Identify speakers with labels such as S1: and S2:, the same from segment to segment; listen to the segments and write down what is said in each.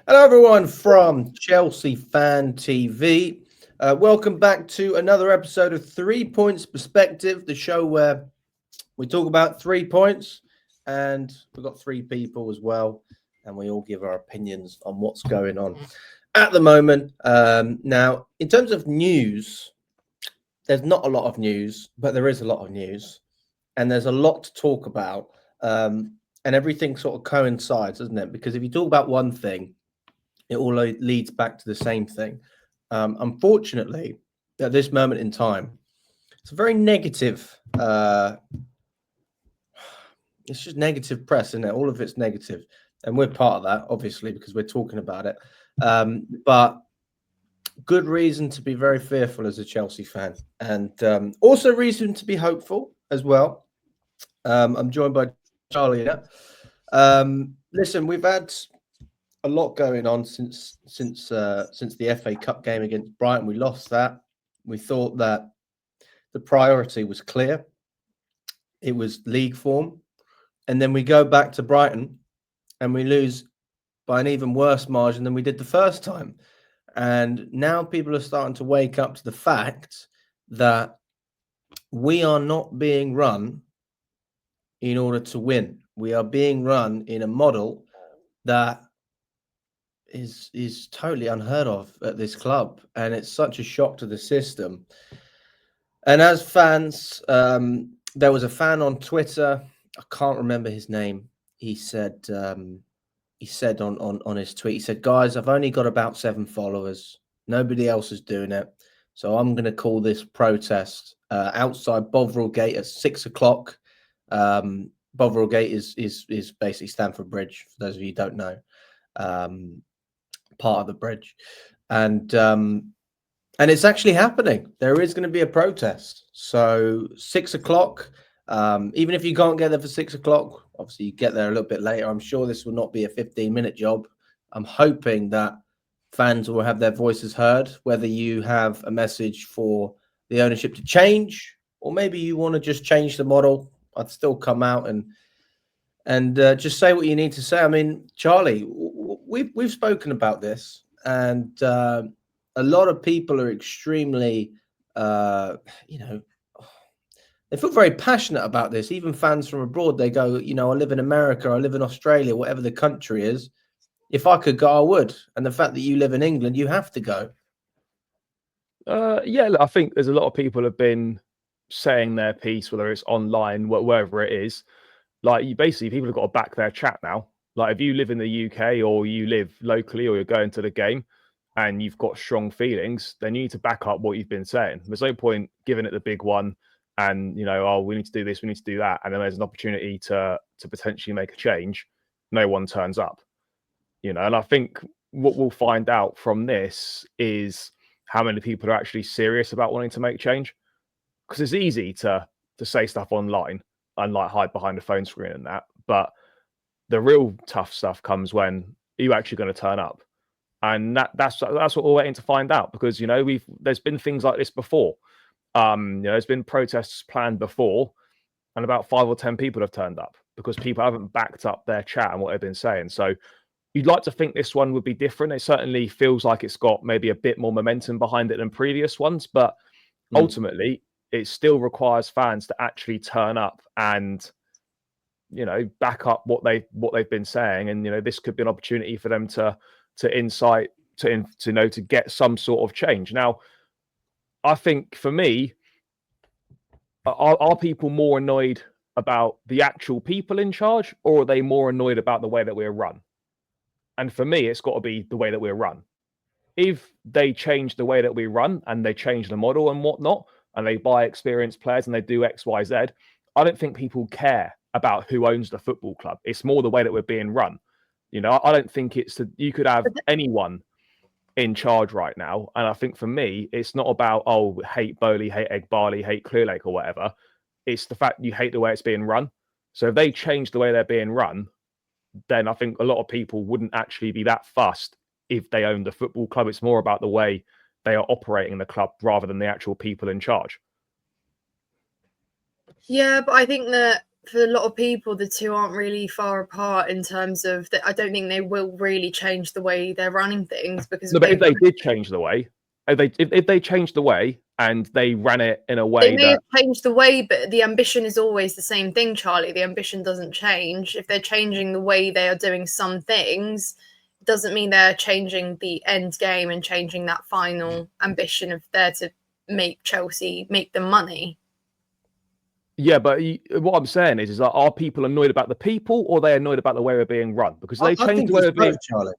S1: Hello, everyone from Chelsea Fan TV. Welcome back to another episode of 3 Points Perspective, the show where we talk about 3 points, and we've got three people as well, and we all give our opinions on what's going on at the moment. Now, in terms of news, there's not a lot of news, but there is a lot of news, and there's a lot to talk about, and everything sort of coincides, doesn't it? Because if you talk about one thing, it all leads back to the same thing. Unfortunately, at this moment in time, it's a very negative. It's just negative press, isn't it? All of it's negative, and we're part of that, obviously, because we're talking about it. But good reason to be very fearful as a Chelsea fan, and also reason to be hopeful as well. I'm joined by Charlie. Listen, we've had a lot going on since the FA Cup game against Brighton. We lost that. We thought that the priority was clear. It was league form. And then we go back to Brighton and we lose by an even worse margin than we did the first time. And now people are starting to wake up to the fact that we are not being run in order to win. We are being run in a model that is totally unheard of at this club, and it's such a shock to the system. And as fans, there was a fan on Twitter, I can't remember his name. He said on his tweet, he said, "Guys, I've only got about 7 followers. Nobody else is doing it, so I'm going to call this protest outside Bovril Gate at 6 o'clock." Bovril Gate is basically Stamford Bridge, for those of you who don't know. Part of the bridge, and it's actually happening. There is going to be a protest. So 6 o'clock. Even if you can't get there for 6 o'clock, obviously you get there a little bit later. I'm sure this will not be a 15-minute job. I'm hoping that fans will have their voices heard, whether you have a message for the ownership to change, or maybe you want to just change the model. I'd still come out and just say what you need to say. I mean, Charlie, we've spoken about this, and a lot of people are extremely, they feel very passionate about this. Even fans from abroad, they go, I live in America, I live in Australia, whatever the country is. If I could go, I would. And the fact that you live in England, you have to go.
S2: Yeah, look, I think there's a lot of people have been saying their piece, whether it's online, wherever it is. Like, people have got to back their chat now. Like, if you live in the UK or you live locally or you're going to the game and you've got strong feelings, then you need to back up what you've been saying. There's no point giving it the big one and, we need to do this, we need to do that. And then there's an opportunity to potentially make a change. No one turns up, and I think what we'll find out from this is how many people are actually serious about wanting to make change. Because it's easy to say stuff online and like hide behind a phone screen and that, but the real tough stuff comes when you're actually going to turn up, and that's what we're waiting to find out. Because there's been things like this before. There's been protests planned before, and about 5 or 10 people have turned up because people haven't backed up their chat and what they've been saying. So you'd like to think this one would be different. It certainly feels like it's got maybe a bit more momentum behind it than previous ones, but ultimately it still requires fans to actually turn up and back up what they've been saying. And this could be an opportunity for them to incite to get some sort of change. Now, I think for me, are people more annoyed about the actual people in charge, or are they more annoyed about the way that we're run? And for me, it's got to be the way that we're run. If they change the way that we run and they change the model and whatnot, and they buy experienced players and they do X, Y, Z, I don't think people care about who owns the football club. It's more the way that we're being run. I don't think you could have anyone in charge right now. And I think for me, it's not about, hate Bowley, hate Egg Barley, hate Clearlake or whatever. It's the fact you hate the way it's being run. So if they change the way they're being run, then I think a lot of people wouldn't actually be that fussed if they own the football club. It's more about the way they are operating the club rather than the actual people in charge.
S3: Yeah, but I think that for a lot of people, the two aren't really far apart in terms of that. I don't think they will really change the way they're running things, because
S2: No, but if they did change the way, if they changed the way and they ran it in a way
S3: they may have changed the way, but the ambition is always the same thing, Charlie. The ambition doesn't change. If they're changing the way they are doing some things, it doesn't mean they're changing the end game and changing that final ambition of there to make Chelsea make them money.
S2: Yeah, but what I'm saying is that are people annoyed about the people, or are they annoyed about the way they're being run? Because they changed the way they're being,
S1: Charlie.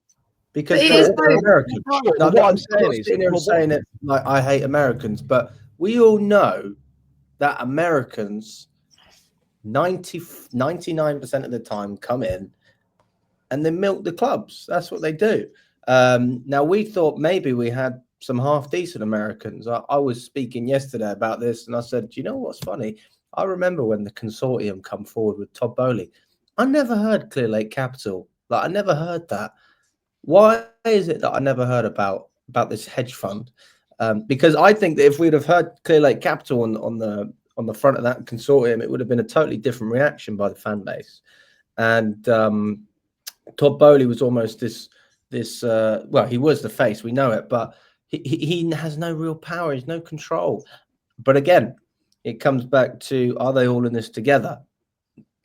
S1: Because
S3: they're
S1: Americans.
S2: No, what I'm saying is,
S1: saying it like I hate Americans, but we all know that Americans 99% of the time come in and they milk the clubs. That's what they do. Now, we thought maybe we had some half-decent Americans. I was speaking yesterday about this, and I said, do you know what's funny? I remember when the consortium come forward with Todd Bowley. I never heard Clear Lake Capital. Like, I never heard that. Why is it that I never heard about this hedge fund? Because I think that if we'd have heard Clear Lake Capital on the front of that consortium, it would have been a totally different reaction by the fan base. And Todd Bowley was almost this well, he was the face, we know it, but he has no real power, he's no control. But again, it comes back to, are they all in this together?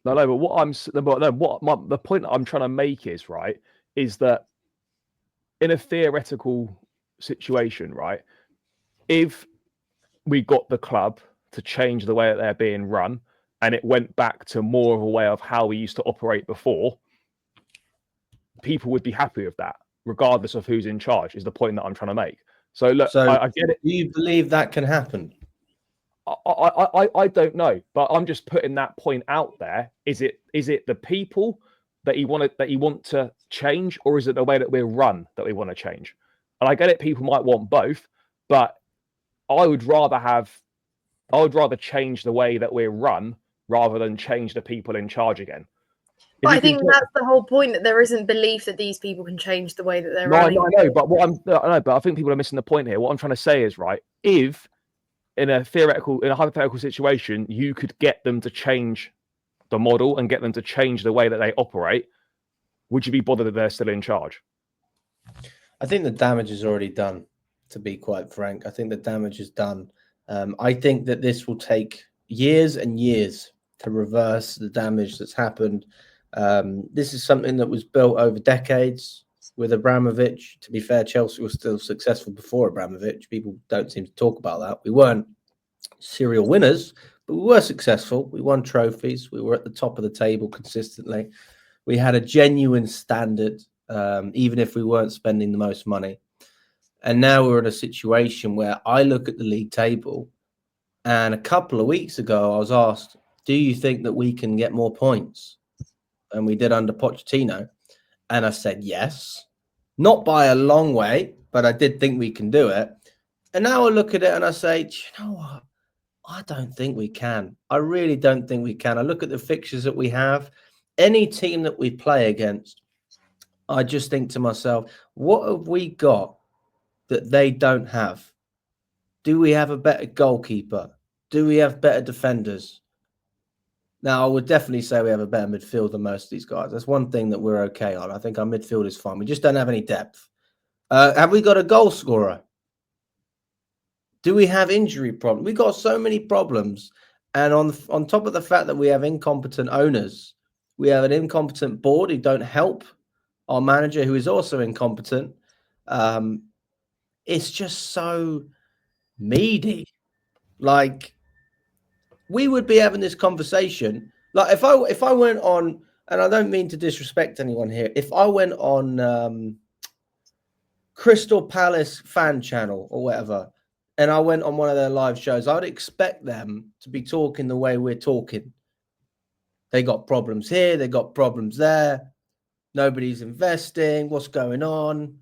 S2: No, but the point I'm trying to make is that in a theoretical situation, right, if we got the club to change the way that they're being run and it went back to more of a way of how we used to operate before, people would be happy with that, regardless of who's in charge, is the point that I'm trying to make. So look, I get it.
S1: Do you believe that can happen?
S2: I don't know, but I'm just putting that point out there. Is it the people that you want to change, or is it the way that we're run that we want to change? And I get it, people might want both, but I would rather change the way that we're run rather than change the people in charge again.
S3: But I think that's the whole point, that there isn't belief that these people can change the way that they're running.
S2: I know, but I think people are missing the point here. What I'm trying to say is, right, if in a hypothetical situation, you could get them to change the model and get them to change the way that they operate, would you be bothered that they're still in charge?
S1: I think the damage is already done, to be quite frank. I think the damage is done. I think that this will take years and years to reverse the damage that's happened. This is something that was built over decades with Abramovich. To be fair, Chelsea was still successful before Abramovich. People don't seem to talk about that. We weren't serial winners, but we were successful. We won trophies. We were at the top of the table consistently. We had a genuine standard, even if we weren't spending the most money. And now we're in a situation where I look at the league table, and a couple of weeks ago, I was asked, do you think that we can get more points? And we did under Pochettino. And I said, yes, not by a long way, but I did think we can do it. And now I look at it and I say, do you know what? I don't think we can. I really don't think we can. I look at the fixtures that we have. Any team that we play against, I just think to myself, what have we got that they don't have? Do we have a better goalkeeper? Do we have better defenders? Now, I would definitely say we have a better midfield than most of these guys. That's one thing that we're okay on. I think our midfield is fine. We just don't have any depth. Have we got a goal scorer? Do we have injury problems? We got so many problems. And on top of the fact that we have incompetent owners, we have an incompetent board who don't help our manager, who is also incompetent. It's just so meaty. Like, we would be having this conversation. Like, if I went on, and I don't mean to disrespect anyone here, if I went on Crystal Palace fan channel or whatever, and I went on one of their live shows, I'd expect them to be talking the way we're talking. They got problems here, they got problems there. Nobody's investing. What's going on?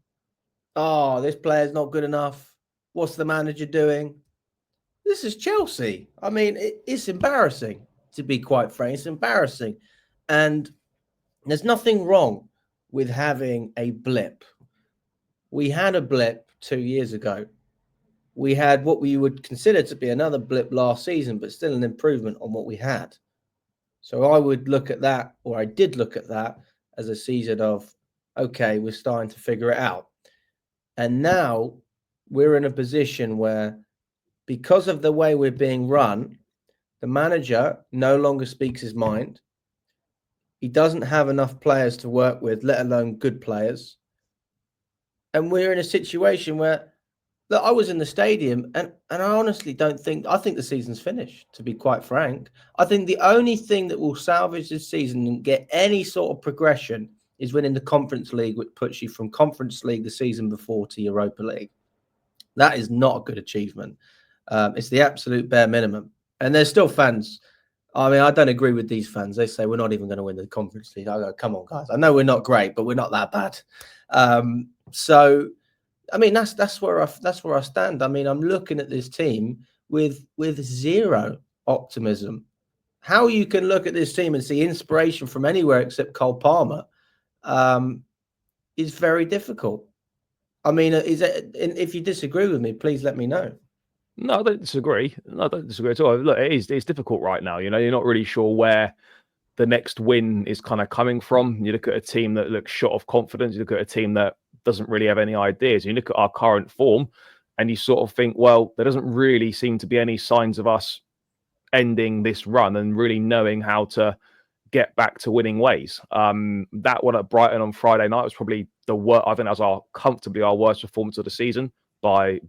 S1: Oh, this player's not good enough. What's the manager doing? This is Chelsea. I mean, it's embarrassing, to be quite frank. It's embarrassing. And there's nothing wrong with having a blip. We had a blip 2 years ago. We had what we would consider to be another blip last season, but still an improvement on what we had. So I would look at that, or I did look at that as a season of, okay, we're starting to figure it out. And now we're in a position where, because of the way we're being run, the manager no longer speaks his mind. He doesn't have enough players to work with, let alone good players. And we're in a situation where, look, I was in the stadium, and I honestly don't think, I think the season's finished, to be quite frank. I think the only thing that will salvage this season and get any sort of progression is winning the Conference League, which puts you from Conference League the season before to Europa League. That is not a good achievement. It's the absolute bare minimum. And there's still fans. I mean, I don't agree with these fans. They say we're not even going to win the Conference League. I go, come on, guys. I know we're not great, but we're not that bad. So, I mean, that's where I stand. I mean, I'm looking at this team with zero optimism. How you can look at this team and see inspiration from anywhere except Cole Palmer is very difficult. I mean, if you disagree with me, please let me know.
S2: No, I don't disagree. No, I don't disagree at all. Look, it's difficult right now. You know, you're not really sure where the next win is kind of coming from. You look at a team that looks short of confidence. You look at a team that doesn't really have any ideas. You look at our current form and you sort of think, well, there doesn't really seem to be any signs of us ending this run and really knowing how to get back to winning ways. That one at Brighton on Friday night was probably the worst. I think that was comfortably our worst performance of the season by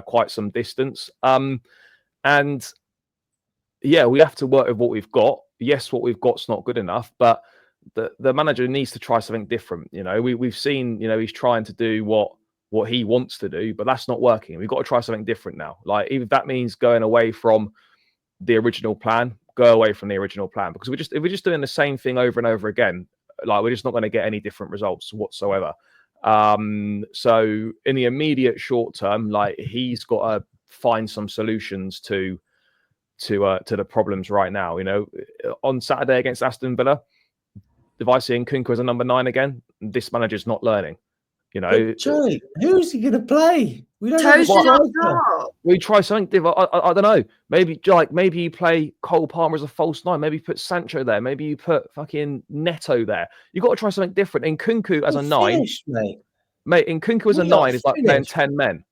S2: quite some distance. And yeah, we have to work with what we've got. Yes, what we've got's not good enough, but the manager needs to try something different. You know, we've seen, you know, he's trying to do what he wants to do, but that's not working. We've got to try something different now. Like, if that means going away from the original plan, go away from the original plan, because if we're just doing the same thing over and over again, like, we're just not going to get any different results whatsoever. So in the immediate short term, like, he's got to find some solutions to the problems right now. You know, on Saturday against Aston Villa, if I see Nkunku as a number 9 again, this manager's not learning. You know,
S1: but Charlie, who's he going to play? We don't
S2: we try something different. I don't know. Maybe you play Cole Palmer as a false 9. Maybe you put Sancho there. Maybe you put fucking Neto there. You've got to try something different. Nkunku as a 9, mate. Nkunku as a 9 is like playing 10 men.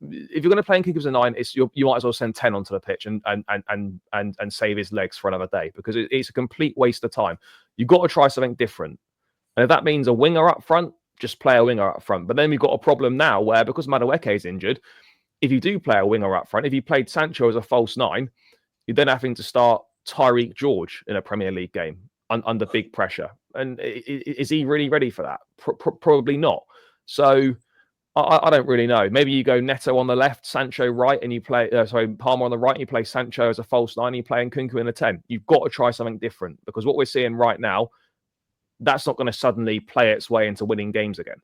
S2: If you're going to play Nkunku as a 9, you might as well send 10 onto the pitch and save his legs for another day, because it's a complete waste of time. You've got to try something different, and if that means a winger up front, just play a winger up front. But then we've got a problem now where, because Madueke is injured, if you do play a winger up front, if you played Sancho as a false 9, you're then having to start Tyreek George in a Premier League game under big pressure. And is he really ready for that? Probably not. So I don't really know. Maybe you go Neto on the left, Sancho right, and you play Palmer on the right, and you play Sancho as a false 9, and you play Nkunku in a 10. You've got to try something different, because what we're seeing right now, that's not going to suddenly play its way into winning games again.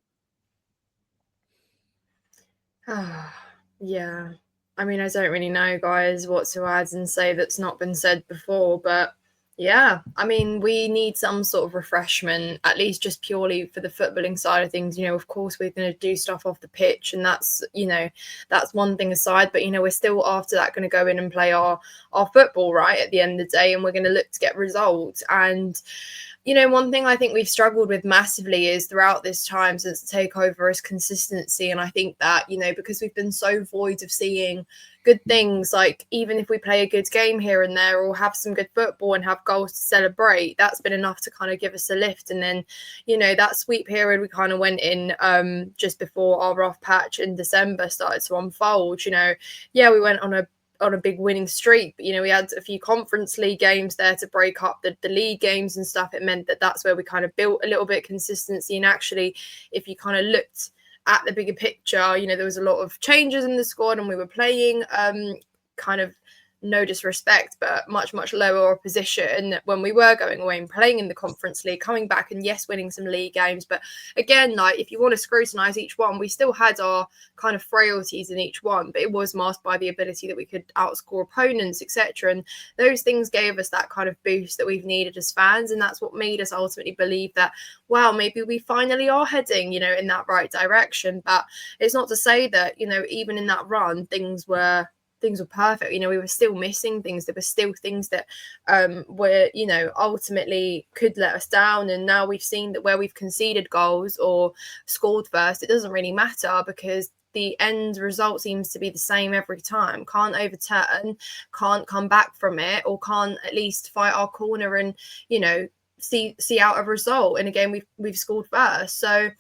S3: Yeah. I mean, I don't really know, guys, what to add and say that's not been said before, but yeah, I mean, we need some sort of refreshment, at least just purely for the footballing side of things. You know, of course, we're going to do stuff off the pitch, and that's, you know, that's one thing aside. But, you know, we're still after that going to go in and play our football, right, at the end of the day, and we're going to look to get results. And, you know, one thing I think we've struggled with massively is throughout this time since the takeover is consistency. And I think that, you know, because we've been so void of seeing good things, like even if we play a good game here and there or have some good football and have goals to celebrate, that's been enough to kind of give us a lift. And then, you know, that sweep period we kind of went in just before our rough patch in December started to unfold. You know, yeah, we went on a big winning streak, but, you know, we had a few Conference League games there to break up the league games and stuff. It meant that that's where we kind of built a little bit of consistency. And actually, if you kind of looked at the bigger picture, you know, there was a lot of changes in the squad, and we were playing kind of, no disrespect, but much lower opposition when we were going away and playing in the Conference League, coming back and yes, winning some league games. But again, like, if you want to scrutinize each one, we still had our kind of frailties in each one, but it was masked by the ability that we could outscore opponents, etc. And those things gave us that kind of boost that we've needed as fans, and that's what made us ultimately believe that, wow, maybe we finally are heading, you know, in that right direction. But it's not to say that, you know, even in that run, things were things were perfect. You know, we were still missing things. There were still things that were, you know, ultimately could let us down. And now we've seen that where we've conceded goals or scored first, it doesn't really matter because the end result seems to be the same every time. Can't overturn, can't come back from it, or can't at least fight our corner and, you know, see out a result in a game we've scored first. So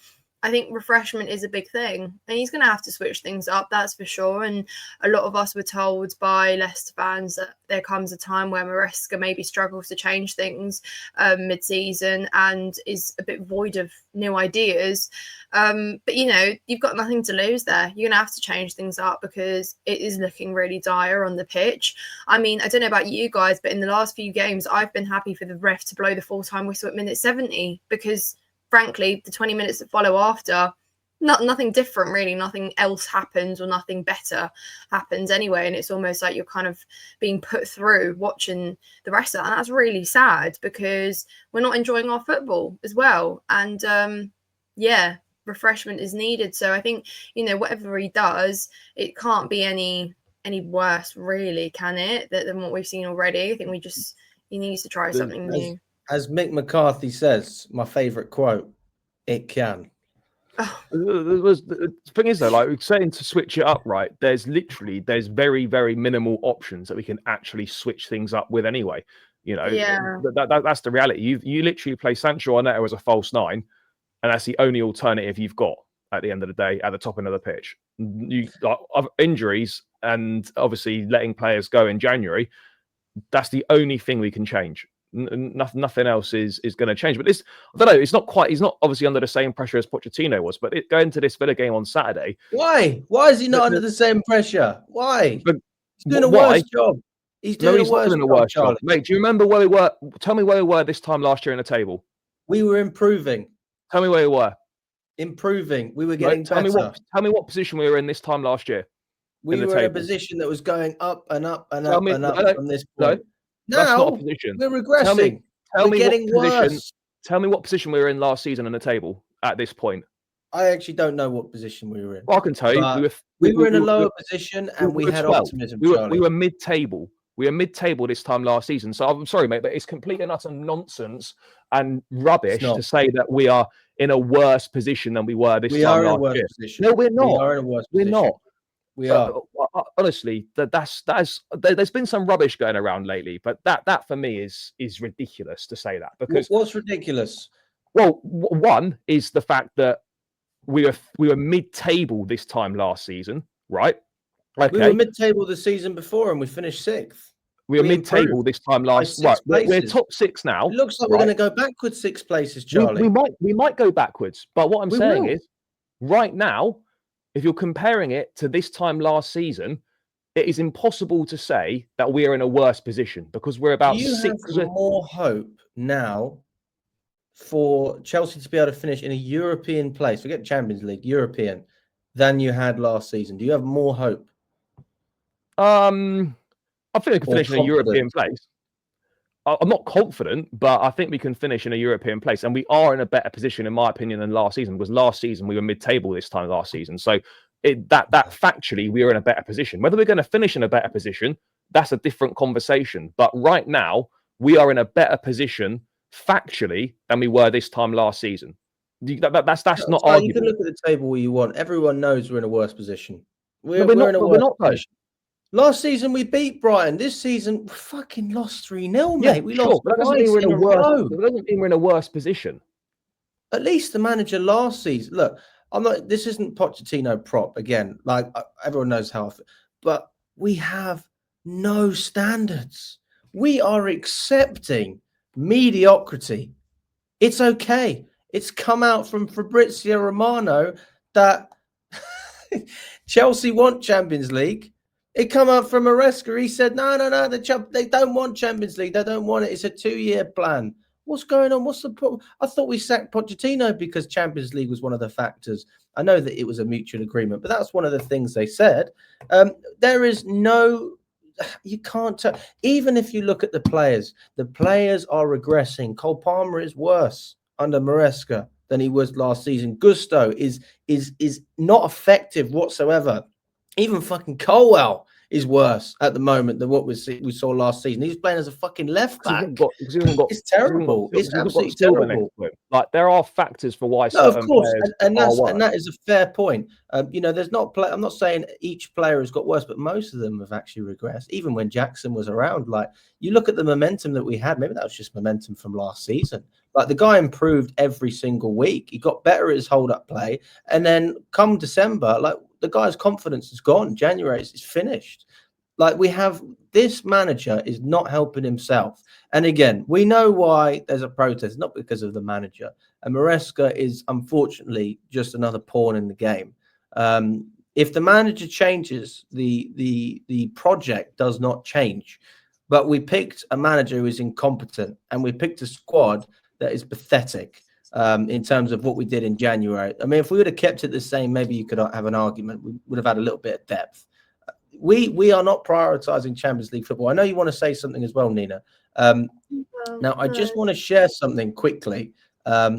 S3: I think refreshment is a big thing, and he's going to have to switch things up, that's for sure. And a lot of us were told by Leicester fans that there comes a time where Maresca maybe struggles to change things mid-season and is a bit void of new ideas. But, you know, you've got nothing to lose there. You're going to have to change things up because it is looking really dire on the pitch. I mean, I don't know about you guys, but in the last few games, I've been happy for the ref to blow the full-time whistle at minute 70 because frankly, the 20 minutes that follow after, nothing different really, nothing else happens or nothing better happens anyway. And it's almost like you're kind of being put through watching the rest of that. And that's really sad because we're not enjoying our football as well. And yeah, refreshment is needed. So I think, you know, whatever he does, it can't be any worse really, can it, than what we've seen already? I think he needs to try something new.
S1: As Mick McCarthy says, my favourite quote, it can.
S2: Oh. The thing is, though, like saying to switch it up, right? There's very, very minimal options that we can actually switch things up with anyway. You know,
S3: yeah.
S2: That's the reality. You literally play Sancho Arnetta as a false 9, and that's the only alternative you've got at the end of the day at the top end of the pitch. You like injuries and obviously letting players go in January. That's the only thing we can change. Nothing else is going to change. But this, I don't know. It's not quite. He's not obviously under the same pressure as Pochettino was. But going to this Villa game on Saturday,
S1: why is he not under the same pressure? Why? He's doing a worse job. He's doing a worse job,
S2: mate. Do you remember where we were? Tell me where we were this time last year in the table.
S1: We were improving.
S2: Tell me where we were.
S1: Improving. We were getting better.
S2: Tell me what position we were in this time last year.
S1: We were in a position that was going up and up and up and up from this point.
S2: No, that's not a position.
S1: We're regressing. We're getting worse.
S2: Tell me what position we were in last season on the table at this point.
S1: I actually don't know what position we were in.
S2: Well, I can tell you.
S1: We were in a lower position and we had optimism.
S2: We were mid-table. We were mid-table this time last season. So I'm sorry, mate, but it's complete and utter nonsense and rubbish to say that we are in a worse position than we were this time last year.
S1: Position.
S2: No, we're not.
S1: We are in a worse position.
S2: We're not.
S1: We are.
S2: Honestly, there's been some rubbish going around lately, but that for me is ridiculous to say that. Because
S1: what's ridiculous?
S2: Well, one is the fact that we were mid-table this time last season, right? Okay.
S1: We were mid-table the season before and we finished 6th.
S2: We were mid-table this time last. Right, we're top 6 now.
S1: It looks like we're going to go backwards 6 places, Charlie.
S2: We might go backwards, but what I'm saying is, right now, if you're comparing it to this time last season, it is impossible to say that we are in a worse position because we're about 6.
S1: Do you have more hope now for Chelsea to be able to finish in a European place, forget Champions League, European, than you had last season? Do you have more hope?
S2: I think we can finish in a European place. I'm not confident, but I think we can finish in a European place. And we are in a better position, in my opinion, than last season, because last season we were mid-table this time last season. So that factually, we are in a better position. Whether we're going to finish in a better position, that's a different conversation. But right now, we are in a better position factually than we were this time last season. That's not arguable.
S1: You can look at the table where you want. Everyone knows we're in a worse position. We're in a worse position. Last season we beat Brighton. This season we fucking lost 3-0, mate. We lost.
S2: That doesn't mean we're in a worse position.
S1: At least the manager last season. Look, I'm not. This isn't Pochettino prop again. Like everyone knows how. But we have no standards. We are accepting mediocrity. It's okay. It's come out from Fabrizio Romano that Chelsea want Champions League. It come out from Maresca. He said, no, they don't want Champions League. They don't want it. It's a 2-year plan. What's going on? What's the problem? I thought we sacked Pochettino because Champions League was one of the factors. I know that it was a mutual agreement, but that's one of the things they said. There is no, you can't tell. Even if you look at the players are regressing. Cole Palmer is worse under Maresca than he was last season. Gusto is not effective whatsoever. Even fucking Colwell is worse at the moment than what we saw last season. He's playing as a fucking left back. It's terrible. It's absolutely terrible.
S2: Like, there are factors for why
S1: No, of
S2: certain
S1: course,
S2: players
S1: and
S2: are worse.
S1: that is a fair point. You know, there's not. I'm not saying each player has got worse, but most of them have actually regressed. Even when Jackson was around, like, you look at the momentum that we had. Maybe that was just momentum from last season. Like, the guy improved every single week. He got better at his hold-up play, and then come December, like, the guy's confidence is gone. January, it's finished. Like, we have this manager is not helping himself. And again, we know why there's a protest, not because of the manager. And Maresca is unfortunately just another pawn in the game. If the manager changes, the project does not change. But we picked a manager who is incompetent, and we picked a squad that is pathetic in terms of what we did in January. I mean, if we would have kept it the same, maybe you could have an argument. We would have had a little bit of depth. We are not prioritizing Champions League football. I know you want to say something as well, Nina. Now, I just want to share something quickly,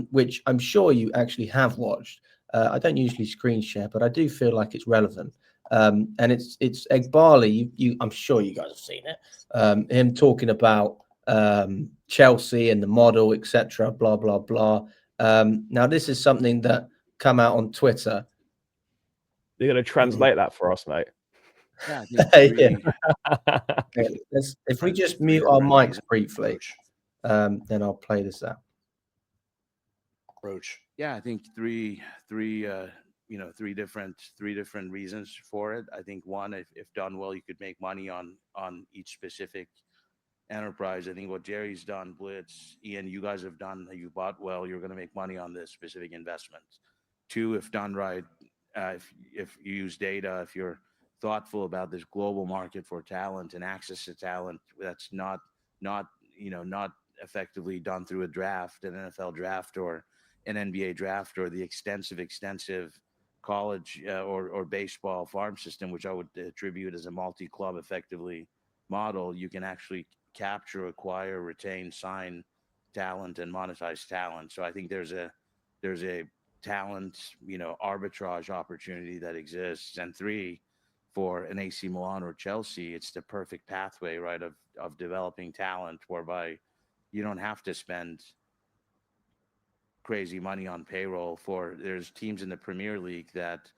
S1: which I'm sure you actually have watched. I don't usually screen share, but I do feel like it's relevant. And it's Egbali. I'm sure you guys have seen it. Him talking about Chelsea and the model, etc. Blah blah blah. Now, this is something that come out on Twitter.
S2: You're going to translate that for us, mate.
S4: Yeah,
S1: if we just mute our mics briefly, then I'll play this out.
S4: Approach. Yeah, I think three different reasons for it. I think one, if done well, you could make money on each specific enterprise. I think what Jerry's done, Blitz, Ian, you guys have done, you bought well, you're going to make money on this specific investment. Two, if done right, if you use data, if you're thoughtful about this global market for talent and access to talent that's not effectively done through a draft, an NFL draft or an NBA draft, or the extensive college or baseball farm system, which I would attribute as a multi-club effectively model. You can actually capture, acquire, retain, sign talent and monetize talent. So I think there's a talent arbitrage opportunity that exists. And three, for an AC Milan or Chelsea, it's the perfect pathway, right, of developing talent, whereby you don't have to spend crazy money on payroll. There's teams in the Premier League that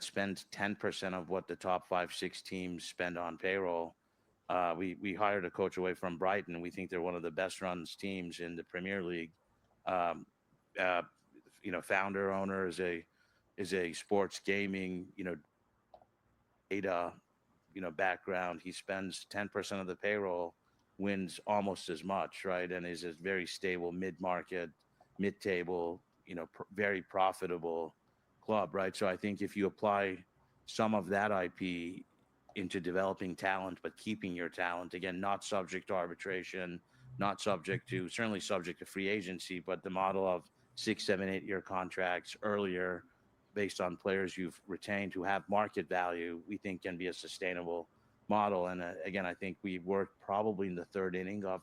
S4: spend 10% of what the top 5-6 teams spend on payroll. We hired a coach away from Brighton. We think they're one of the best runs teams in the Premier League. Founder owner is a sports gaming data background. He spends 10% of the payroll, wins almost as much, right, and is a very stable mid-market, mid-table, very profitable club, right? So I think if you apply some of that IP into developing talent, but keeping your talent, again, not subject to arbitration, certainly subject to free agency, but the model of 6, 7, 8 year contracts earlier, based on players you've retained who have market value, we think can be a sustainable model. And again, I think we worked probably in the third inning of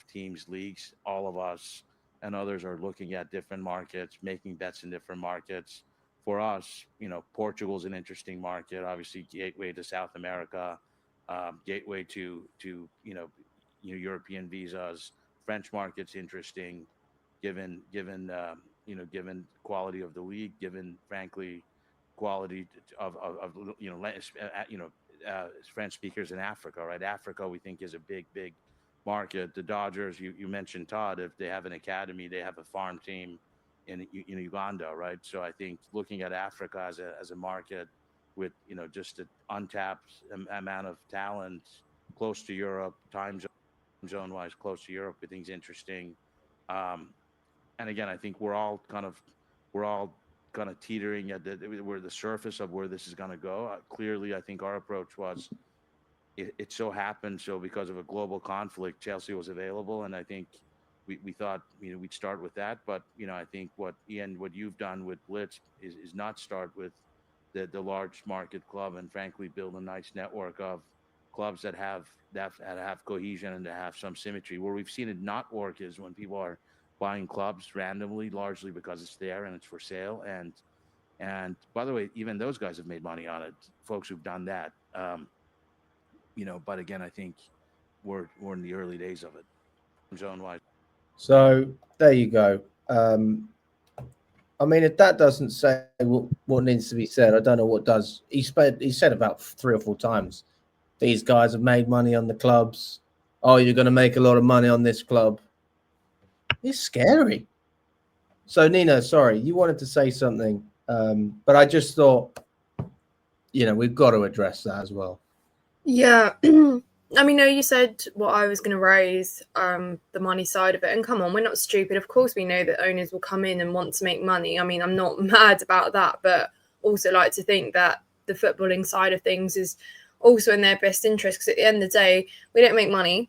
S4: teams, leagues. All of us and others are looking at different markets, making bets in different markets. For us, Portugal's an interesting market, obviously gateway to South America, gateway to European visas. French market's interesting, given quality of the league, given frankly quality of French speakers in Africa, right? Africa, we think, is a big market. The Dodgers, you mentioned, Todd, if they have an academy, they have a farm team in Uganda, right? So I think looking at Africa as a market with just an untapped amount of talent, close to Europe, time zone wise, close to Europe, we think is interesting. And again, I think we're all kind of teetering at the surface of where this is going to go. Clearly, I think our approach was, it so happened, so because of a global conflict, Chelsea was available, and I think we thought we'd start with that. But I think what you've done with Blitz is not start with the large market club, and frankly build a nice network of clubs that have cohesion and to have some symmetry. Where we've seen it not work is when people are buying clubs randomly, largely because it's there and it's for sale. And by the way, even those guys have made money on it. Folks who've done that. but again, I think we're in the early days of it, zone wise.
S1: So there you go. I mean, if that doesn't say what needs to be said, I don't know what does. He said about 3 or 4 times, these guys have made money on the clubs. Oh, you're going to make a lot of money on this club. It's scary. So Nina, sorry, you wanted to say something, but I just thought, we've got to address that as well.
S3: Yeah. I mean, no, you said what I was going to raise, the money side of it. And come on, we're not stupid. Of course, we know that owners will come in and want to make money. I mean, I'm not mad about that, but also like to think that the footballing side of things is also in their best interest, because at the end of the day, we don't make money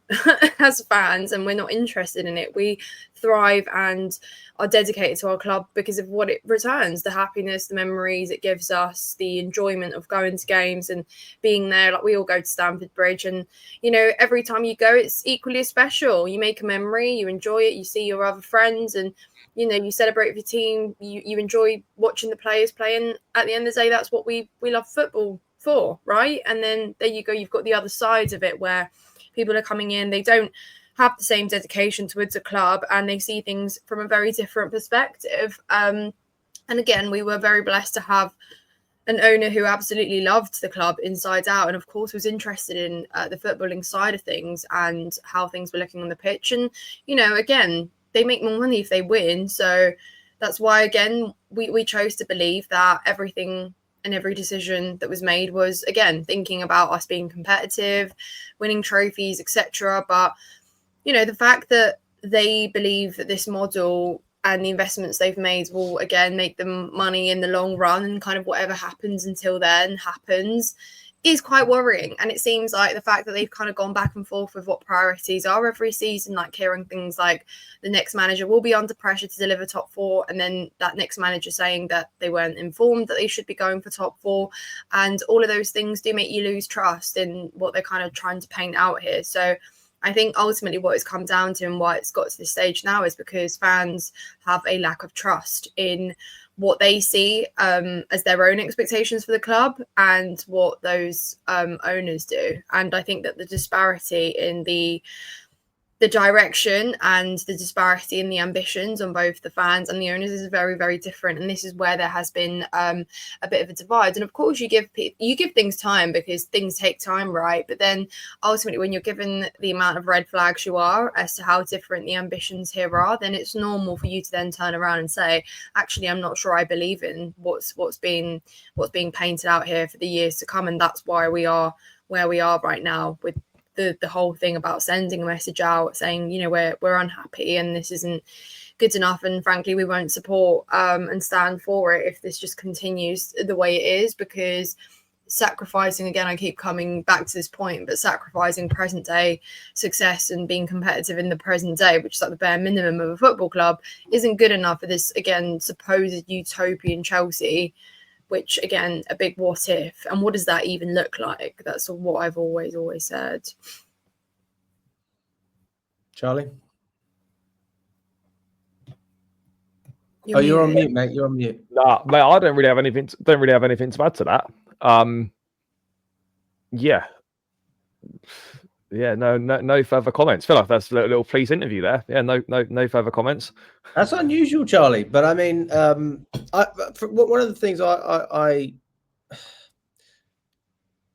S3: as fans and we're not interested in it. We thrive and are dedicated to our club because of what it returns, the happiness, the memories it gives us, the enjoyment of going to games and being there. Like, we all go to Stamford Bridge, and every time you go, it's equally as special. You make a memory, you enjoy it, you see your other friends, and you celebrate with your team, you enjoy watching the players play. And at the end of the day, that's what we love football for, right? And then there you go, you've got the other side of it where people are coming in, they don't have the same dedication towards a club, and they see things from a very different perspective. And again, we were very blessed to have an owner who absolutely loved the club inside out, and of course was interested in the footballing side of things and how things were looking on the pitch. And again, they make more money if they win, so that's why, again, we chose to believe that everything and every decision that was made was, again, thinking about us being competitive, winning trophies, etc. But the fact that they believe that this model and the investments they've made will, again, make them money in the long run, and kind of whatever happens until then happens, is quite worrying. And it seems like the fact that they've kind of gone back and forth with what priorities are every season, like hearing things like the next manager will be under pressure to deliver top 4, and then that next manager saying that they weren't informed that they should be going for top 4, and all of those things do make you lose trust in what they're kind of trying to paint out here. So I think ultimately what it's come down to and why it's got to this stage now is because fans have a lack of trust in what they see as their own expectations for the club and what those owners do. And I think that the disparity in the direction and the disparity in the ambitions on both the fans and the owners is very, very different. And this is where there has been a bit of a divide. And of course, you give things time because things take time, right? But then ultimately, when you're given the amount of red flags you are as to how different the ambitions here are, then it's normal for you to then turn around and say, actually, I'm not sure I believe in what's being painted out here for the years to come. And that's why we are where we are right now with the whole thing about sending a message out saying, we're unhappy and this isn't good enough, and frankly we won't support and stand for it if this just continues the way it is, because sacrificing, again, I keep coming back to this point, but sacrificing present day success and being competitive in the present day, which is like the bare minimum of a football club, isn't good enough for this, again, supposed utopian Chelsea, which, again, a big what if. And what does that even look like? That's what I've always said.
S1: Charlie?
S3: You're
S1: on mute, mate. You're on mute.
S2: Nah, mate, I don't really have anything to add to that. Yeah, no further comments. Feel like that's a little police interview there. Yeah, no further comments.
S1: That's unusual, Charlie. But I mean, one of the things I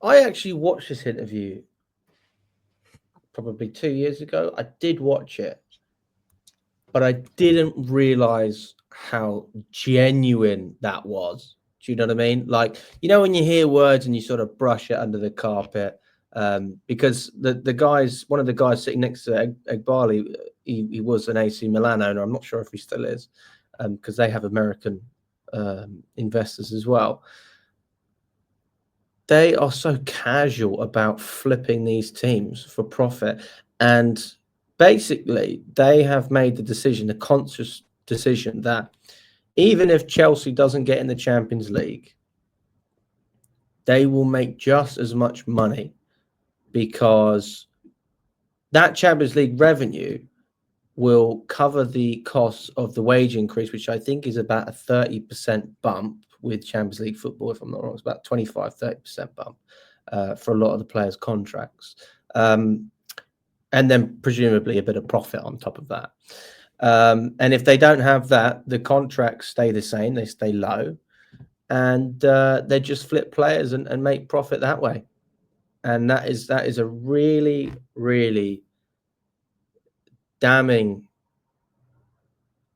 S1: actually watched this interview probably 2 years ago. I did watch it, but I didn't realize how genuine that was. Do you know what I mean? Like, when you hear words and you sort of brush it under the carpet, because one of the guys sitting next to Egbali, he was an AC Milan owner. I'm not sure if he still is, because they have American investors as well. They are so casual about flipping these teams for profit. And basically, they have made the conscious decision that even if Chelsea doesn't get in the Champions League, they will make just as much money, because that Champions League revenue will cover the costs of the wage increase, which I think is about a 30% bump with Champions League football, if I'm not wrong. It's about 25-30% bump. for a lot of the players' contracts. And then presumably a bit of profit on top of that. And if they don't have that, the contracts stay the same, they stay low, and they just flip players and make profit that way. And that is a really, really damning.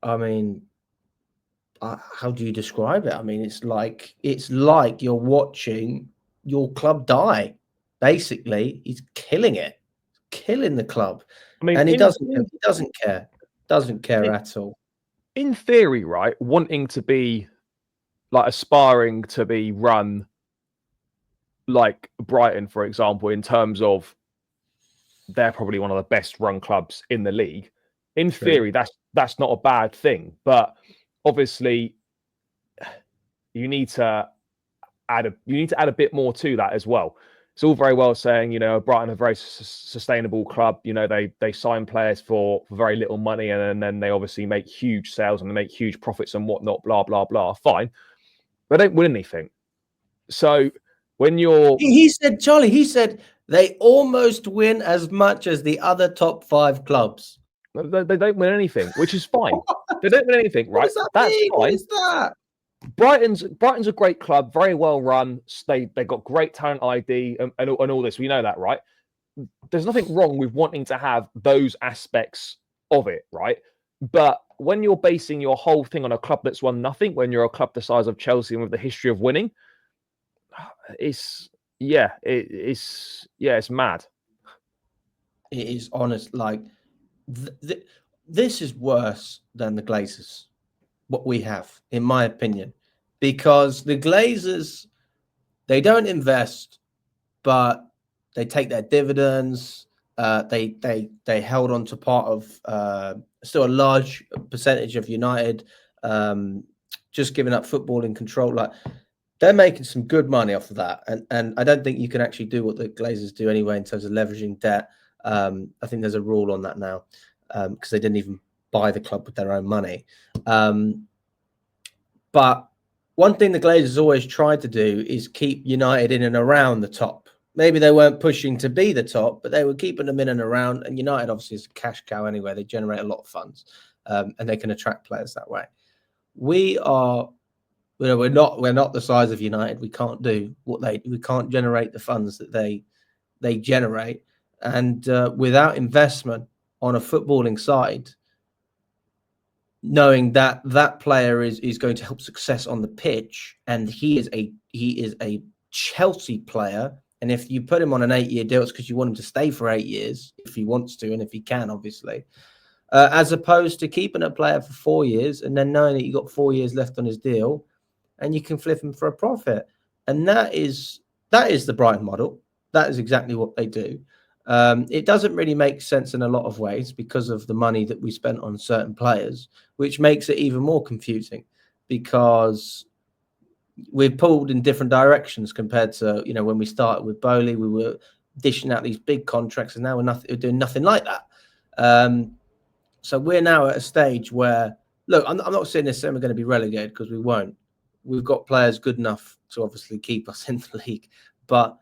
S1: I mean, how do you describe it? I mean, it's like you're watching your club die. Basically, he's killing it, killing the club.
S2: I mean,
S1: and he doesn't care at all.
S2: In theory, right, wanting to be like aspiring to be run like Brighton, for example, in terms of they're probably one of the best run clubs in the league. In theory, that's not a bad thing, but obviously you need to add a bit more to that as well. It's all very well saying, you know, Brighton are a very sustainable club. You know, they sign players for very little money, and then they obviously make huge sales and they make huge profits and whatnot, blah, blah, blah. Fine. They don't win anything. So when you're...
S1: He said, Charlie, they almost win as much as the other top 5 clubs.
S2: They don't win anything, which is fine. They don't win anything, right? That's fine.
S1: What is that?
S2: Brighton's a great club, very well run. They got great talent ID and all this. We know that, right? There's nothing wrong with wanting to have those aspects of it, right? But when you're basing your whole thing on a club that's won nothing, when you're a club the size of Chelsea and with the history of winning, it's mad.
S1: It is honest. Like this is worse than the Glazers. What we have, in my opinion, because the Glazers, they don't invest, but they take their dividends. They held on to part of still a large percentage of United, just giving up footballing control. Like they're making some good money off of that, and I don't think you can actually do what the Glazers do anyway in terms of leveraging debt. I think there's a rule on that now because they didn't even buy the club with their own money. But one thing the Glazers always tried to do is keep United in and around the top. Maybe they weren't pushing to be the top, but they were keeping them in and around. And United obviously is a cash cow anyway. They generate a lot of funds, and they can attract players that way. We're not the size of United. We can't do we can't generate the funds that they generate. And without investment on a footballing side, knowing that that player is going to help success on the pitch, and he is a Chelsea player, and if you put him on an 8-year deal, it's because you want him to stay for 8 years if he wants to and if he can, obviously, as opposed to keeping a player for 4 years and then knowing that you got 4 years left on his deal and you can flip him for a profit. And that is the Brighton model. That is exactly what they do. It doesn't really make sense in a lot of ways because of the money that we spent on certain players, which makes it even more confusing because we're pulled in different directions compared to, you know, when we started with Bowley, we were dishing out these big contracts, and now we're doing nothing like that. So we're now at a stage where, look, I'm not saying this saying we're going to be relegated because we won't. We've got players good enough to obviously keep us in the league, but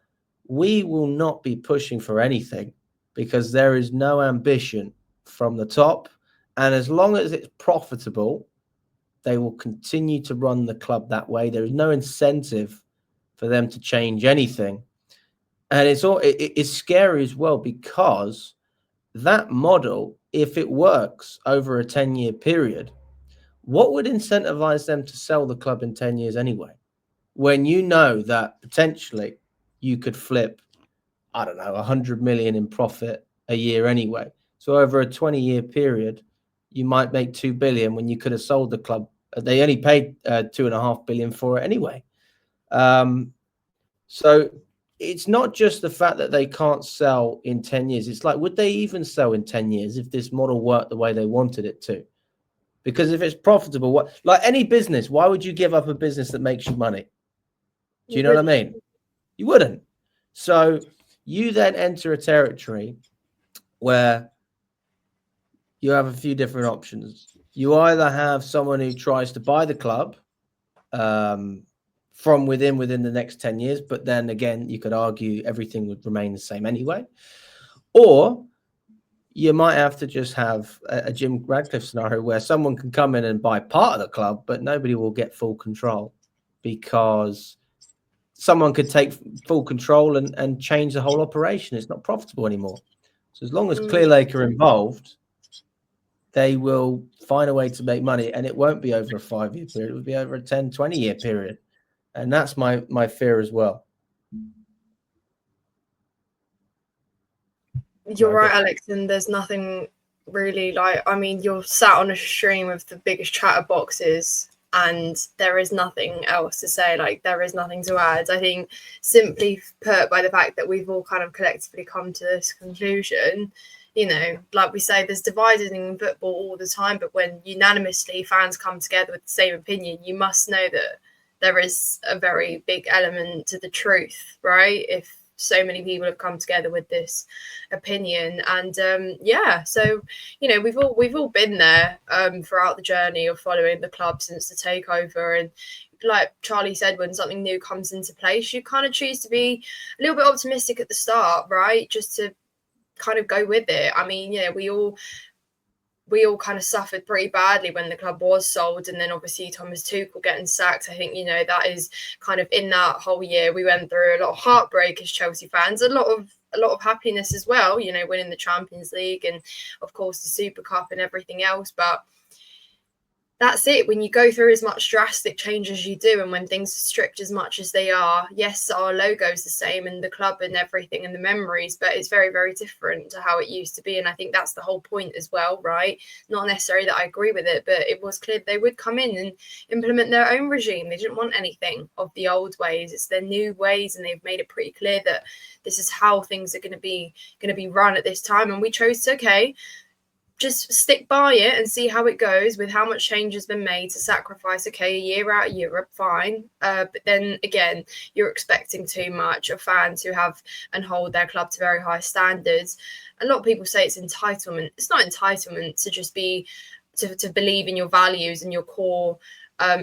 S1: we will not be pushing for anything because there is no ambition from the top. And as long as it's profitable, they will continue to run the club that way. There is no incentive for them to change anything. And it's scary as well because that model, if it works over a 10-year period, what would incentivize them to sell the club in 10 years anyway? When you know that potentially you could flip, I don't know, 100 million in profit a year anyway. So over a 20-year period, you might make 2 billion when you could have sold the club. They only paid 2.5 billion for it anyway. So it's not just the fact that they can't sell in 10 years. It's like, would they even sell in 10 years if this model worked the way they wanted it to? Because if it's profitable, like any business, why would you give up a business that makes you money? Do you know what I mean? You wouldn't. So you then enter a territory where you have a few different options. You either have someone who tries to buy the club, from within the next 10 years. But then again, you could argue everything would remain the same anyway. Or you might have to just have a Jim Radcliffe scenario where someone can come in and buy part of the club, but nobody will get full control, because someone could take full control and change the whole operation. It's not profitable anymore. So as long as Clearlake are involved, they will find a way to make money, and it won't be over a 5-year period. It will be over a 10, 20-year period. And that's my fear as well.
S3: You're right, Alex, and there's nothing really like, I mean, you're sat on a stream of the biggest chatter boxes and there is nothing else to say. Like, there is nothing to add. I think, simply put, by the fact that we've all kind of collectively come to this conclusion, you know, like we say, there's dividing in football all the time, but when unanimously fans come together with the same opinion, you must know that there is a very big element to the truth, right? If so many people have come together with this opinion. And so, you know, we've all been there throughout the journey of following the club since the takeover. And like Charlie said, when something new comes into place, you kind of choose to be a little bit optimistic at the start, right? Just to kind of go with it. I mean, you know, we all kind of suffered pretty badly when the club was sold, and then obviously Thomas Tuchel getting sacked. I think, you know, that is kind of, in that whole year we went through a lot of heartbreak as Chelsea fans, a lot of happiness as well, you know, winning the Champions League and of course the Super Cup and everything else. But that's it. When you go through as much drastic change as you do, and when things are strict as much as they are, yes, our logo's the same and the club and everything and the memories, but it's very, very different to how it used to be. And I think that's the whole point as well, right? Not necessarily that I agree with it, but it was clear they would come in and implement their own regime. They didn't want anything of the old ways. It's their new ways, and they've made it pretty clear that this is how things are going to be run at this time. And we chose to, just stick by it and see how it goes with how much change has been made to sacrifice, a year out of Europe, fine. But then again, you're expecting too much of fans who have and hold their club to very high standards. A lot of people say it's entitlement. It's not entitlement to just be, to believe in your values and your core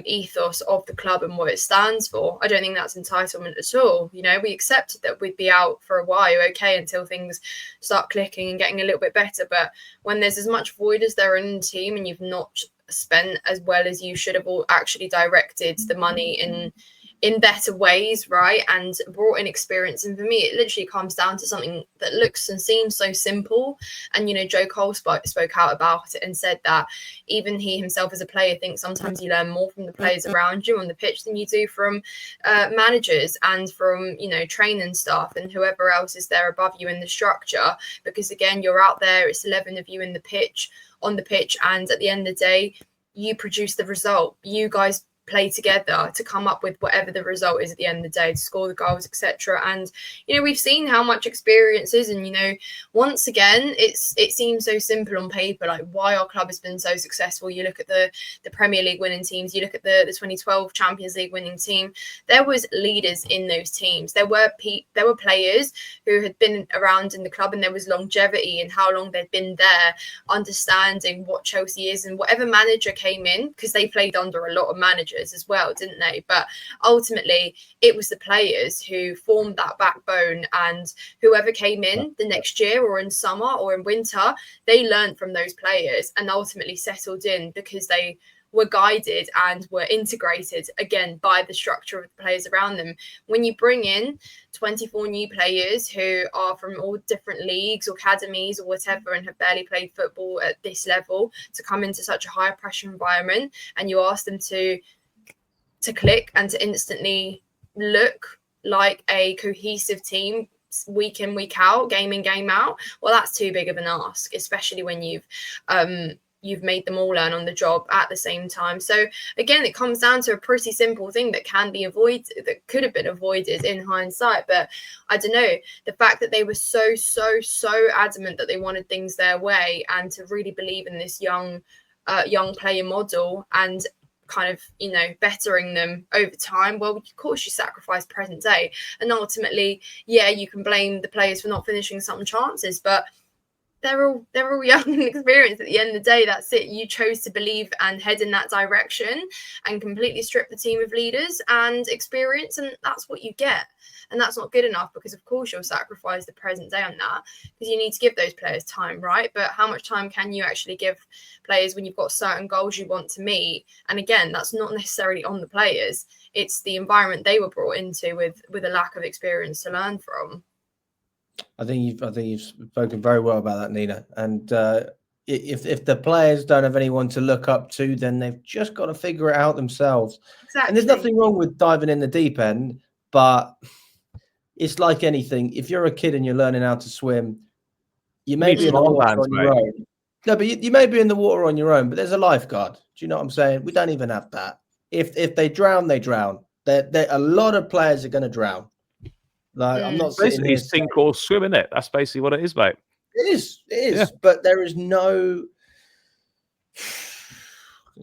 S3: ethos of the club and what it stands for. I don't think that's entitlement at all. You know, we accepted that we'd be out for a while, until things start clicking and getting a little bit better. But when there's as much void as there in the team, and you've not spent as well as you should have, all actually directed the money in better ways, right, and brought in experience. And for me, it literally comes down to something that looks and seems so simple. And, you know, Joe Cole spoke out about it and said that even he himself as a player thinks sometimes you learn more from the players around you on the pitch than you do from managers and from, you know, training staff and whoever else is there above you in the structure. Because again, you're out there, it's 11 of you on the pitch, and at the end of the day, you produce the result. You guys play together to come up with whatever the result is at the end of the day, to score the goals, etc. And, you know, we've seen how much experience is, and, you know, once again, it seems so simple on paper, like why our club has been so successful. You look at the Premier League winning teams, you look at the 2012 Champions League winning team. There was leaders in those teams. There were players who had been around in the club, and there was longevity in how long they'd been there, understanding what Chelsea is. And whatever manager came in, because they played under a lot of managers as well, didn't they? But ultimately, it was the players who formed that backbone, and whoever came in the next year or in summer or in winter, they learned from those players and ultimately settled in because they were guided and were integrated again by the structure of the players around them. When you bring in 24 new players who are from all different leagues or academies or whatever and have barely played football at this level to come into such a high pressure environment, and you ask them to click and to instantly look like a cohesive team week in, week out, game in, game out, well, that's too big of an ask, especially when you've made them all learn on the job at the same time. So again, it comes down to a pretty simple thing that can be avoided, that could have been avoided in hindsight. But I don't know, the fact that they were so adamant that they wanted things their way and to really believe in this young player model and kind of, you know, bettering them over time, well, of course you sacrifice present day. And ultimately, yeah, you can blame the players for not finishing some chances, but they're all young and experienced. At the end of the day, that's it. You chose to believe and head in that direction and completely strip the team of leaders and experience, and that's what you get. And that's not good enough, because of course you'll sacrifice the present day on that, because you need to give those players time, right? But how much time can you actually give players when you've got certain goals you want to meet? And again, that's not necessarily on the players. It's the environment they were brought into with a lack of experience to learn from.
S1: I think you've spoken very well about that, Nina. And if the players don't have anyone to look up to, then they've just got to figure it out themselves.
S3: Exactly.
S1: And there's nothing wrong with diving in the deep end, but it's like anything. If you're a kid and you're learning how to swim, you may be in the water on your own. No, but you may be in the water on your own, but there's a lifeguard. Do you know what I'm saying? We don't even have that. If they drown, they drown. A lot of players are going to drown. Like, I'm not sitting
S2: basically
S1: here
S2: sink or swim, in it. That's basically what it is, mate.
S1: It is,
S2: Yeah.
S1: but there is no.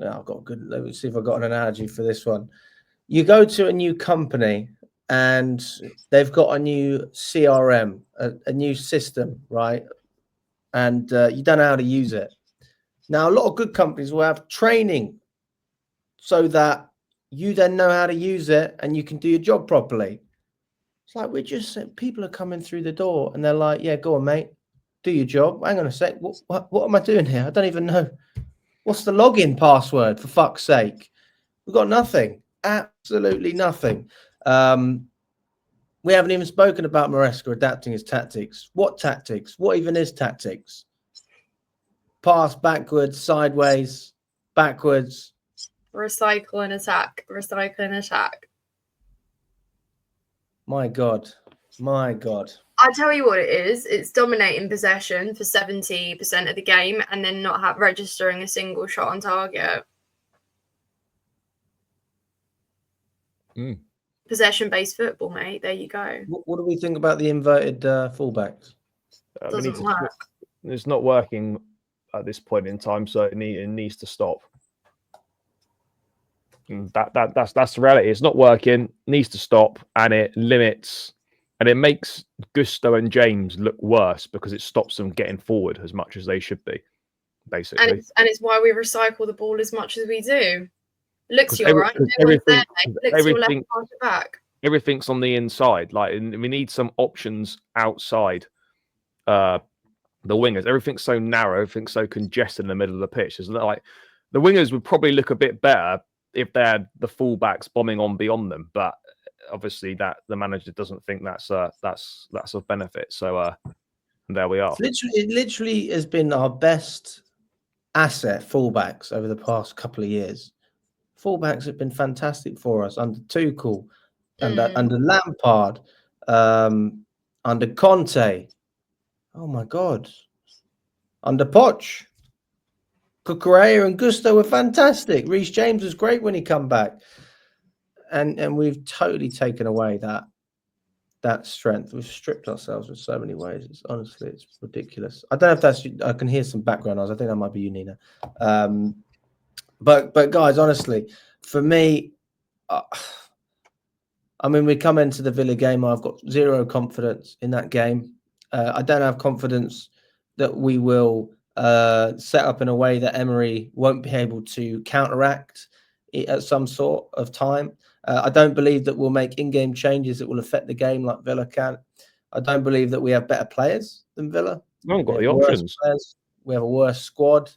S1: I've got good. Let me see if I've got an analogy for this one. You go to a new company and they've got a new CRM, a new system, right? And you don't know how to use it. Now, a lot of good companies will have training so that you then know how to use it and you can do your job properly. It's like, we're just people are coming through the door and they're like, yeah, go on, mate, do your job. Hang on a sec. What am I doing here? I don't even know. What's the login password, for fuck's sake? We've got nothing. Absolutely nothing. We haven't even spoken about Maresca adapting his tactics. What tactics? What even is tactics? Pass backwards, sideways, backwards.
S3: Recycle and attack. Recycle and attack.
S1: My God. My God.
S3: I'll tell you what it is. It's dominating possession for 70% of the game and then not registering a single shot on target. Possession-based football, mate. There you go.
S1: What do we think about the inverted fullbacks?
S3: Doesn't work.
S2: It's not working at this point in time, so it needs to stop. And that's the reality. It's not working, needs to stop, and it limits, and it makes Gusto and James look worse because it stops them getting forward as much as they should be, basically.
S3: And it's why we recycle the ball as much as we do. Looks to your right, no one's there, mate. Looks to your left, pass it back.
S2: Everything's on the inside. Like, and we need some options outside the wingers. Everything's so narrow, everything's so congested in the middle of the pitch. It's like the wingers would probably look a bit better if they had the fullbacks bombing on beyond them, but obviously that the manager doesn't think that's of benefit. So there we are.
S1: It literally has been our best asset, fullbacks, over the past couple of years. Fullbacks have been fantastic for us under Tuchel, under Lampard, under Conte. Oh my God, under Poch. Cucurella and Gusto were fantastic. Reece James was great when he come back. And we've totally taken away that strength. We've stripped ourselves in so many ways. It's ridiculous. I don't know if that's, I can hear some background noise. I think that might be you, Nina. But guys, honestly, for me, I mean, we come into the Villa game. I've got zero confidence in that game. I don't have confidence that we will set up in a way that Emery won't be able to counteract it at some sort of time. I don't believe that we'll make in-game changes that will affect the game like Villa can. I don't believe that we have better players than Villa.
S2: We haven't got the options.
S1: We have a worse squad.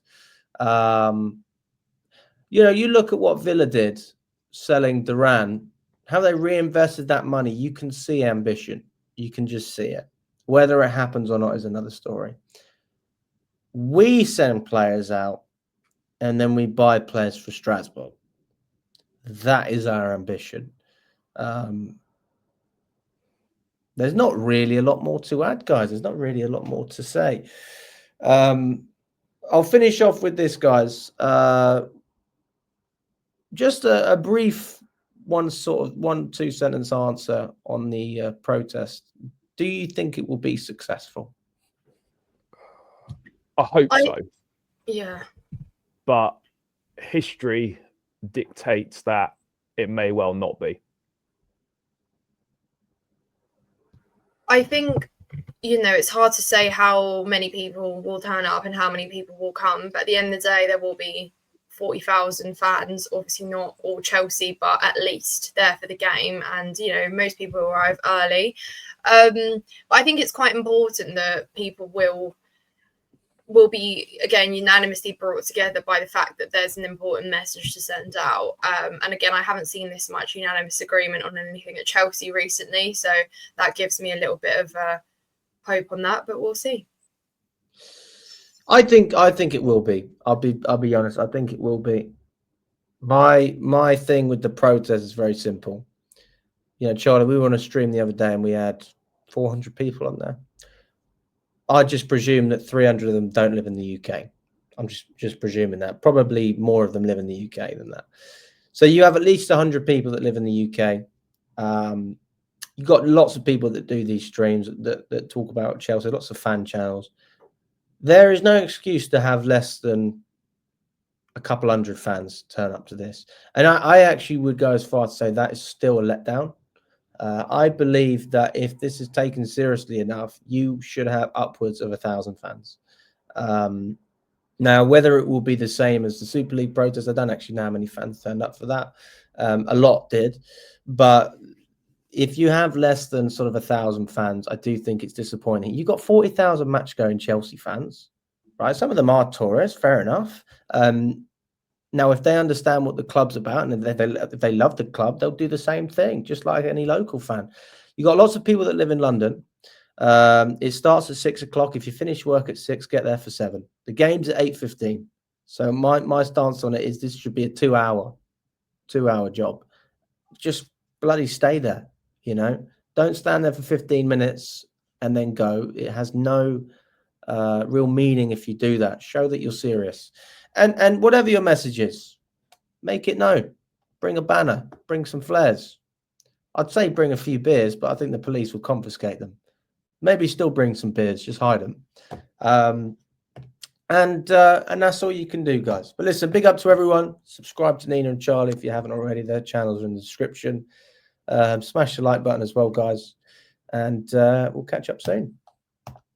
S1: You look at what Villa did selling Duran, how they reinvested that money. You can see ambition. You can just see it. Whether it happens or not is another story. We send players out and then we buy players for Strasbourg. That is our ambition. There's not really a lot more to add, guys. There's not really a lot more to say. I'll finish off with this, guys. Just a brief 1-2 sentence answer on the protest. Do you think it will be successful?
S2: I hope so.
S3: Yeah.
S2: But history dictates that it may well not be.
S3: I think you know, it's hard to say how many people will turn up and how many people will come. But at the end of the day, there will be 40,000 fans, obviously not all Chelsea, but at least there for the game. And, you know, most people arrive early. But I think it's quite important that people will be, again, unanimously brought together by the fact that there's an important message to send out. And again, I haven't seen this much unanimous agreement on anything at Chelsea recently. So that gives me a little bit of hope on that, but we'll see.
S1: I think it will be. I'll be honest. I think it will be. My thing with the protest is very simple. You know, Charlie, we were on a stream the other day and we had 400 people on there. I just presume that 300 of them don't live in the UK. I'm just presuming that. Probably more of them live in the UK than that. So you have at least 100 people that live in the UK. You've got lots of people that do these streams that talk about Chelsea, lots of fan channels. There is no excuse to have less than a couple hundred fans turn up to this. And I actually would go as far to say that is still a letdown. I believe that if this is taken seriously enough, you should have upwards of 1,000 fans. Now, whether it will be the same as the Super League protest, I don't actually know how many fans turned up for that. A lot did. But if you have less than sort of 1,000 fans, I do think it's disappointing. You've got 40,000 match-going Chelsea fans, right? Some of them are tourists, fair enough. Now, if they understand what the club's about and if they love the club, they'll do the same thing, just like any local fan. You've got lots of people that live in London. It starts at 6 o'clock. If you finish work at 6, get there for 7. The game's at 8:15. So my stance on it is this should be a 2-hour job. Just bloody stay there, you know. Don't stand there for 15 minutes and then go. It has no real meaning if you do that. Show that you're serious. And whatever your message is, make it known. Bring a banner, bring some flares. I'd say bring a few beers, but I think the police will confiscate them. Maybe still bring some beers, just hide them. And that's all you can do, guys. But listen, big up to everyone. Subscribe to Nina and Charlie if you haven't already. Their channels are in the description. Smash the like button as well, guys. And we'll catch up soon.